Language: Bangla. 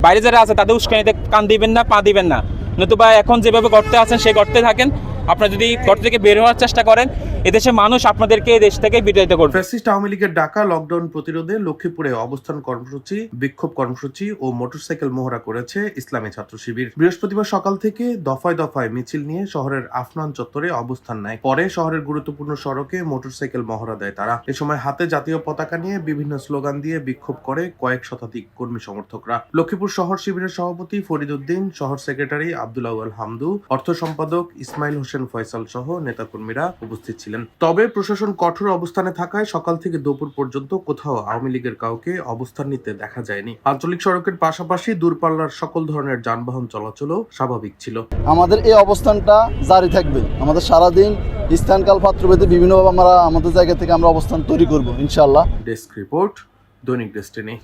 বাইরে যারা আছে তাদের উস্কানিতে কান দিবেন না, পা দিবেন না, নতুবা এখন যেভাবে গর্তে আছেন সেই গর্তে থাকেন। আপনারা যদি গর্ত থেকে বের হওয়ার চেষ্টা করেন, এদেশের মানুষ আপনাদেরকে এই দেশ থেকে বিতাড়িত করবে। ফ্যাসিস্ট আওয়ামী লীগের ডাকা লকডাউন প্রতিরোধে লক্ষ্মীপুরে অবস্থান কর্মসূচি, বিক্ষোভ কর্মসূচি ও মোটরসাইকেল মহড়া করেছে ইসলামী ছাত্র শিবির। বৃহস্পতিবার সকাল থেকে দফায় দফায় মিছিল নিয়ে শহরের আফনান চত্বরে অবস্থান নেয়। পরে শহরের গুরুত্বপূর্ণ সড়কে মোটরসাইকেল মহড়া দেয় তারা। এ সময় হাতে জাতীয় পতাকা নিয়ে বিভিন্ন স্লোগান দিয়ে বিক্ষোভ করে কয়েক শতাধিক কর্মী সমর্থকরা। লক্ষ্মীপুর শহর শিবিরের সভাপতি ফরিদ উদ্দিন, শহর সেক্রেটারি আব্দুল আউয়াল হামদু, অর্থ সম্পাদক ইসমাইল হোসেন ফয়সাল সহ নেতাকর্মীরা উপস্থিত ছিলেন। তবে প্রশাসন কঠোর অবস্থানে থাকায় সকাল থেকে দুপুর পর্যন্ত কোথাও আওয়ামী লীগের কাউকে অবস্থান নিতে দেখা যায়নি। আঞ্চলিক সড়কের পাশাপাশি দূরপাল্লার সকল ধরনের যানবাহন চলাচলও স্বাভাবিক ছিল। আমাদের এই অবস্থানটা জারি থাকবে। আমাদের সারাদিন স্থানকাল পাত্রভেদে বিভিন্নভাবে আমরা আমাদের জায়গা থেকে আমরা অবস্থান তৈরি করব ইনশাআল্লাহ। ডেস্ক রিপোর্ট, দৈনিক ডেস্টিনি।